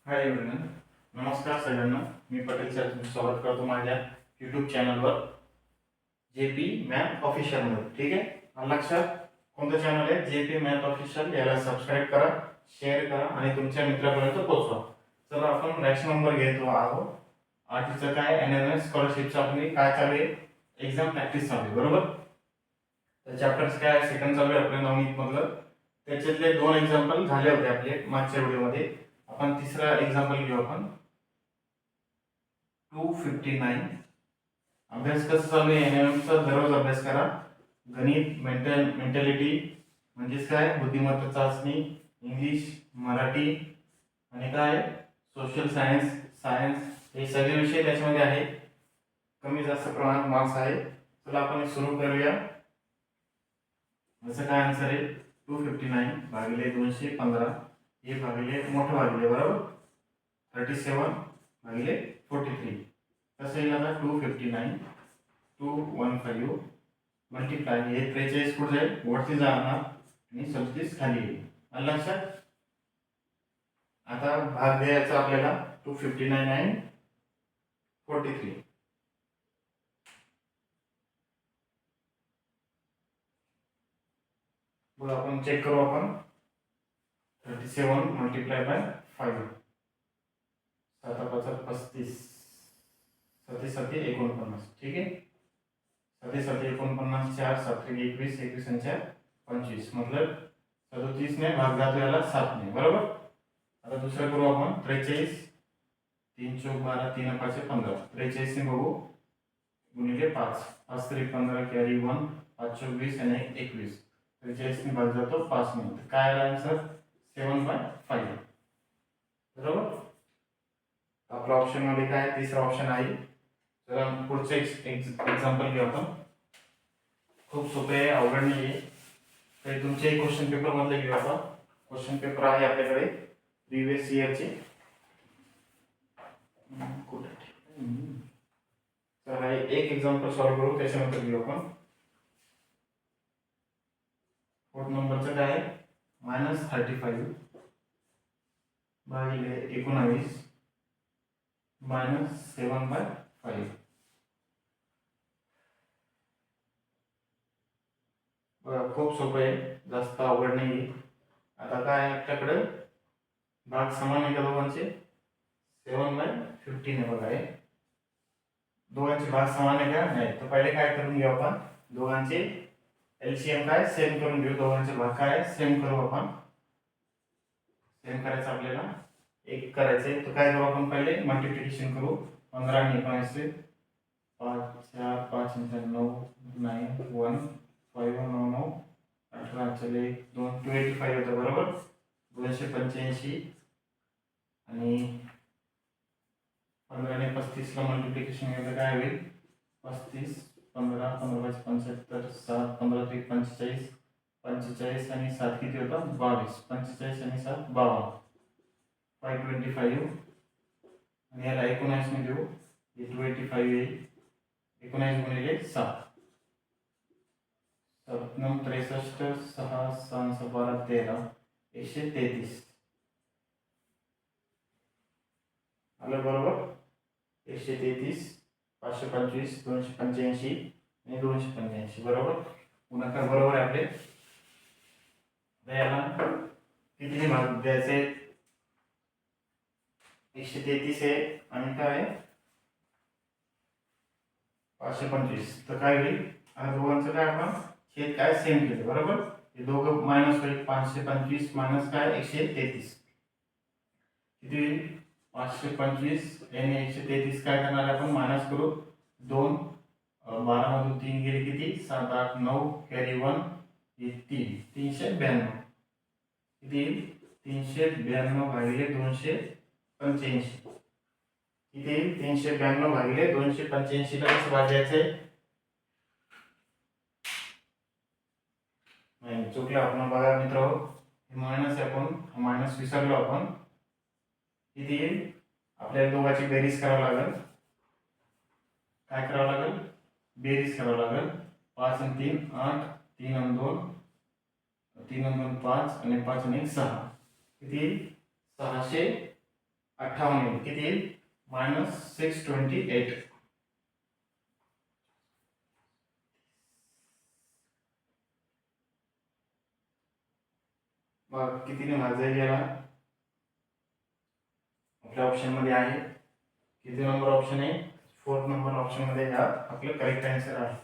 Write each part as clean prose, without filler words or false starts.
Hi everyone, नमस्कार सगळ्यांना. मी Patel sir तुमचं स्वागत करतो माझ्या यूट्यूब चॅनलवर JP मॅथ ऑफिशियलमध्ये. ठीक आहे, आलं लक्षात? कोणतं चॅनल आहे? JP math official. याला सबस्क्राईब करा, शेअर करा आणि तुमच्या मित्रापर्यंत पोहोचवा. चला आपण रॅश नंबर घेतो आहोत. आजचं काय NMS स्कॉलरशिपचं आपली काय चालू आहे? एक्झाम प्रॅक्टिस चालू आहे, बरोबर? तर चॅप्टर्स काय सेकंड चालू आहे आपल्या नवनीत मधलं. त्याच्यातले दोन एक्झाम्पल झाले होते आपले मागच्या व्हिडिओमध्ये. आपण तिसरा एक्झाम्पल घेऊ. आपण 259. अभ्यास कसं चालू आहे NMMचा दररोज अभ्यास करा. गणित, मेंटॅलिटी म्हणजेच काय बुद्धिमत्ता चाचणी, इंग्लिश, मराठी आणि काय सोशल सायन्स, हे सगळे विषय त्याच्यामध्ये आहे. कमी जास्त प्रमाणात मार्क्स आहे. चला आपण सुरू करूया. याचं काय आन्सर आहे? 259 भागिले 215 हे भागिले मोठं भागिले, बरोबर? 37 भागिले 43. कसं येईल आता? 259 215 मल्टिप्लाय हे 43 कुठे जाईल? वरती जाणार आणि 37 खाली येईल. आलं लक्षात? आता भाग द्यायचा आपल्याला 259 आणि 43. बघा आपण चेक करू. आपण 37 मल्टिप्लाय बाय 5 7 5 35 7 7 49. ठीक आहे, 7 7 49 4 7 21 21 आणि 4 25 मतलब 37 ने भाग जातो याला 7 ने, बरोबर? आता दुसरं करू आपण 43 3 चौक 12 3 5 15. 43 ने बघू गुणिले 5 5 3 15 कॅरी 1 5 चौक 20 आणि 21. 43 ने भाग जातो 5 ने. काय आला आन्सर? 7/5, बरोबर? आपला ऑप्शन मध्ये काय तिसरा ऑप्शन आहे. तर पुढचे एक्झाम्पल घेऊ आपण. खूप सोपे आहे, अवघड नाही आहे. तर तुमचे क्वेश्चन पेपर मधले घेऊ आपण. क्वेश्चन पेपर आहे आपल्याकडे प्रिव्हियस इयरचे. तर हा एक एक्झाम्पल सॉल्व्ह करू, त्याच्यानंतर घेऊ आपण. 4 नंबरचं काय आहे? -35 भागिले 19 -7/5. खूप सोपं आहे, जास्त अवघड नाही. आता काय आपल्याकडे भाग समान आहे का दोघांचे? 7/15 आहे बघा. आहे दोघांचे भाग समान आहे का? नाही. तर पहिले काय करून घेऊ आपण? दोघांचे LCM काय सेम करून घेऊ. दोघांचे भाग काय सेम करू आपण. सेम करायचं आपल्याला, एक करायचे. तर काय करू आपण? पहिले मल्टिप्लिकेशन करू. 15 आणि 19 5 4 5 9 9 1 5 9 9 18 चले 2 285 होतं, बरोबर? 285 आणि 15 ने 35 ला मल्टिप्लिकेशन केलं काय होईल? 35 15 15 75 7 15 45 45 आणि 7 किती होतं? 22. 45 आणि 7 52 525 आणि याला 19 ने देऊ. 285 येईल. 19 गुणिले 7 7 9 63 6 6 12 13 133 आलं, बरोबर? 133 525 285 आणि 285, बरोबर? गुणाकार बरोबर आहे आपले. याला किती भाग द्यायचे? 133 आहे आणि काय आहे 525. तर काय होईल? आणि दोघांचं काय आपण छेद काय सेम केलं, बरोबर? हे दोघं मायनस होईल. 525 मायनस काय 133 किती होईल? 525 आणि 133 काय करणार आपण? मायनस करू. 2 12 मधून 3 गेले किती? 7 8 9 कॅरी 1 हे 3 392 किती येईल? 392 भागिले 285 किती येईल? 392 भागिले 285 ला कसं भागायचंय? नाही, चुकलं आपण. बघा मित्रांनो, हे मायनस आहे, आपण मायनस विसरलो आपण. किती येईल? आपल्याला दोघांची बेरीज करावी लागेल. काय करावं लागेल? बेरीज करावं लागेल. 5 आणि 3 8 3 आणि 2 3 आणि 2 5 आणि 5 आणि 1 6 किती? 600 58 येईल. किती येईल? -628. मग कितीने भाग जाईल याला? आपल्या ऑप्शन मध्ये आहे. किती नंबर ऑप्शन आहे? 4th नंबर ऑप्शन मध्ये हा आपलं करेक्ट आन्सर आहे.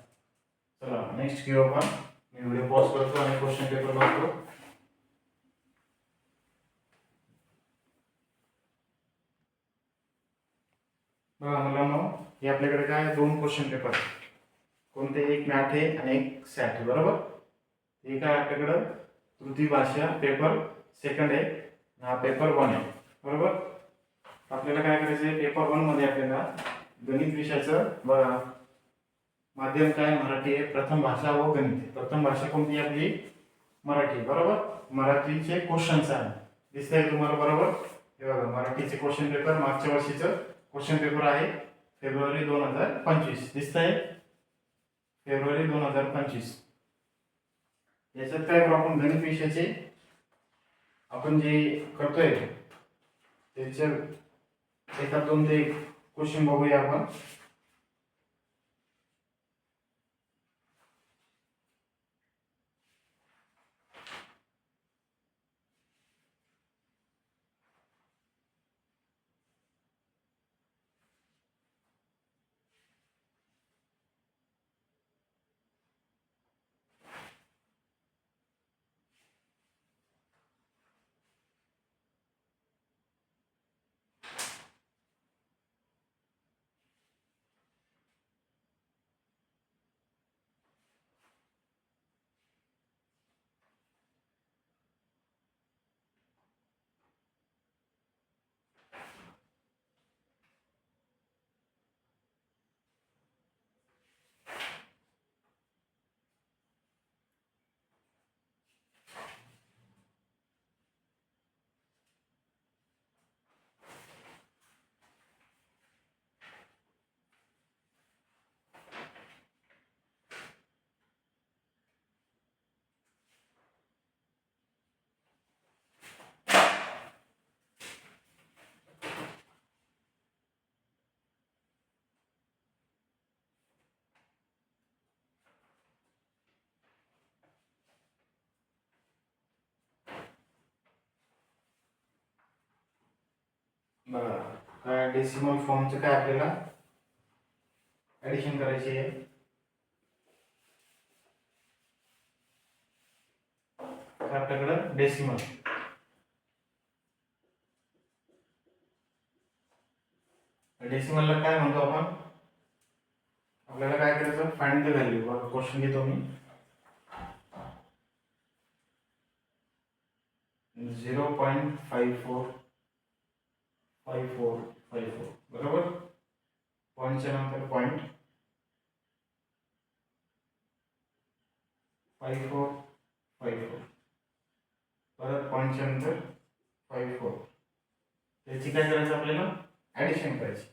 चला नेक्स्ट घेऊ आपण. मी व्हिडिओ पॉज करतो आणि क्वेश्चन पेपर बघतो. बघा मुलांनो, हे आपल्याकडे काय 2 क्वेश्चन पेपर. कोणते? एक मॅथ आहे आणि एक सॅट आहे, बरोबर. हे काय आपल्याकडं तृतीय भाषा पेपर सेकंड आहे, हा पेपर 1 आहे, बरोबर. आपल्याला काय करायचं आहे? पेपर 1 मध्ये आपल्याला गणित विषयाचं बघा माध्यम काय? मराठी आहे. प्रथम भाषा व गणित. प्रथम भाषा कोणती आपली? मराठी, बरोबर. मराठीचे क्वेश्चन्स आहे, दिसतंय तुम्हाला, बरोबर. हे बघा मराठीचे क्वेश्चन पेपर मागच्या वर्षीचं क्वेश्चन पेपर आहे, फेब्रुवारी 2025. दिसतंय? फेब्रुवारी 2025. याच्यात काय करू आपण? गणित विषयाचे आपण जे करतोय त्याच्या एका 2 ते क्वेश्चन बघूया आपण. बघा काय डेसिमल फॉर्मचं काय आपल्याला ॲडिशन करायची आहे. आपल्याकडं डेसिमल डेसिमलला काय म्हणतो आपण? आपल्याला काय करायचं? Find the value. बघा क्वेश्चन घेतो मी. 0.5454, बरोबर. पॉईंटच्या नंतर पॉईंट 5454, परत पॉईंटच्या नंतर 54. त्याची काय करायचं? आपल्याला ॲडिशन करायची,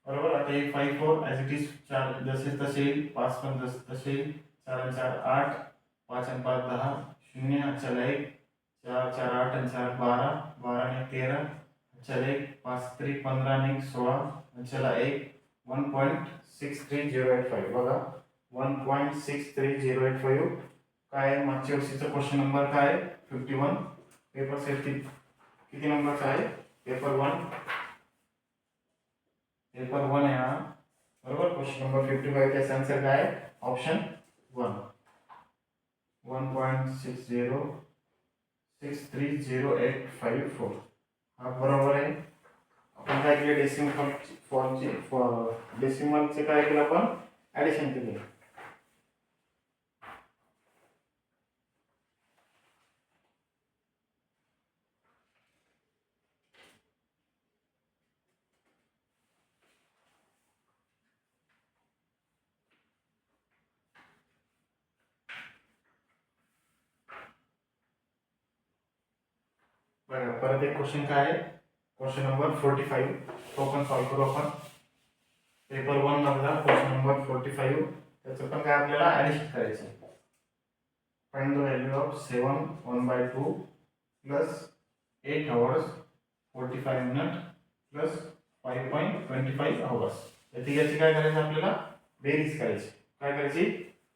बरोबर. आता हे 54 ॲज इट इज 4 जसे तसे येईल, 5 पण जसे तसे येईल, 4 आणि 4 8, 5 आणि 5 10, 0 चला 1, 4 4 8 आणि 4 12, 12 आणि 13, चला 1, 5 3 15 आणि 1 16, चला 1, 1.63085. बघा 1.63085 काय? मागच्या वर्षीचा क्वेश्चन नंबर काय? 51. पेपर सेट किती नंबरचा आहे? पेपर 1. पेपर 1 आहे हा, बरोबर. Question number 55. त्याचा आन्सर काय? ऑप्शन 1. 1.63085 हा बरोबर आहे. आपण काय केलं? डेसिमलचे काय केलं आपण? ॲडिशन केले. बघा परत एक क्वेश्चन काय आहे? Question number 45. तो पण सॉल्व्ह करू आपण. पेपर 1 मधला क्वेश्चन नंबर 45. त्याचं पण काय आपल्याला ॲडिशन करायचं आहे. Find the value of 7 1/2 plus 8 hours 45 minutes plus 5.25 hours. या तिघांची काय करायचं आपल्याला बेरीज करायची. काय करायची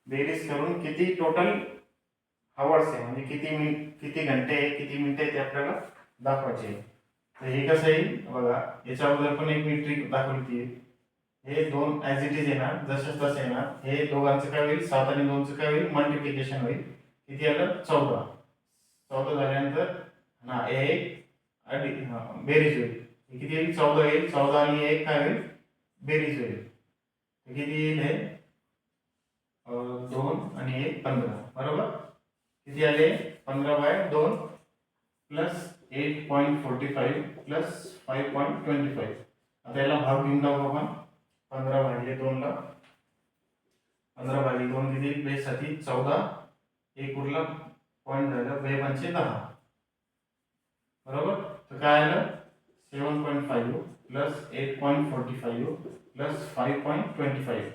बेरीज करून किती टोटल आवर्स आहे म्हणजे किती घंटे आहे किती मिनिटे ते आपल्याला दाखवायचे. तर हे कसं येईल बघा, याच्या अगोदर पण एक मी ट्रिक दाखवली होती. हे दोन ॲज इट इज येणार जसं तसं येणार. हे दोघांचं काय होईल 7 आणि 2चं काय होईल मल्टिप्लिकेशन होईल. किती आलं 14. 14 झाल्यानंतर ना एक बेरीज होईल. किती येईल 14 येईल. 14 आणि 1 काय होईल बेरीज होईल. किती येईल हे 2 आणि 1 15 बरोबर. किती आले 15/2 प्लस 8.45 प्लस 5.25. आता याला भाग घेऊन टाकू आपण. 15/2 ला 15/2 किती बेस साठी 14. एक उरला पॉईंट झालं 2×5 10 बरोबर. तर काय आलं 7.5 प्लस 8.45 प्लस 5.25.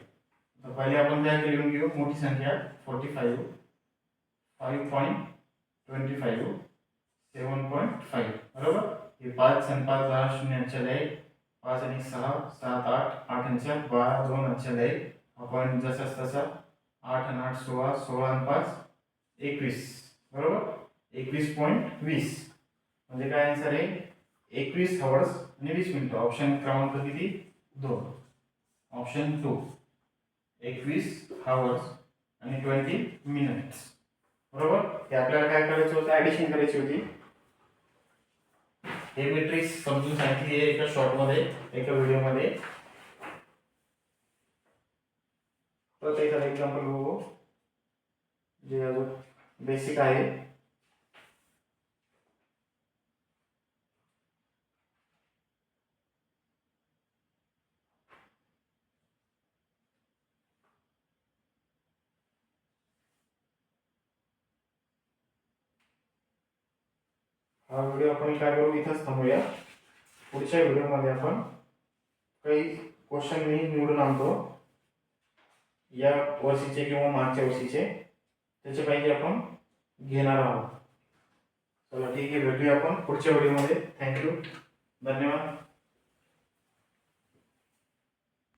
तर पहिले आपण काय लिहून घेऊ मोठी संख्या 45 5.25 7.5 बरोबर. हे 5 आणि 5 10 0 1 5 आणि 6 7 8 8 आणि 4 12 2 आणि 1 आपण जसं तसं 8 आणि 8 16 16 आणि 5 21 बरोबर. 21.20 म्हणजे काय आन्सर आहे 21 आवर्स आणि 20 मिनिटं. ऑप्शन क्रमांक किती 2 ऑप्शन 2 21 आवर्स आणि 20 मिनिट्स बरोबर. हे आपल्याला काय करायचं होतं ॲडिशन करायची होती. हे मॅट्रिक्स समजून सांगितली आहे एका शॉर्टमध्ये एका व्हिडिओमध्ये. तर एखादा एक्झाम्पल बघू जे अजून बेसिक आहे. हा व्हिडिओ आपण काय करू इथंच थांबूया. पुढच्या व्हिडिओमध्ये आपण काही क्वेश्चन मी निवडून आणतो या वर्षीचे किंवा मागच्या वर्षीचे त्याच्यापैकी आपण घेणार आहोत. चला ठीक आहे भेटूया आपण पुढच्या व्हिडिओमध्ये. थँक्यू धन्यवाद.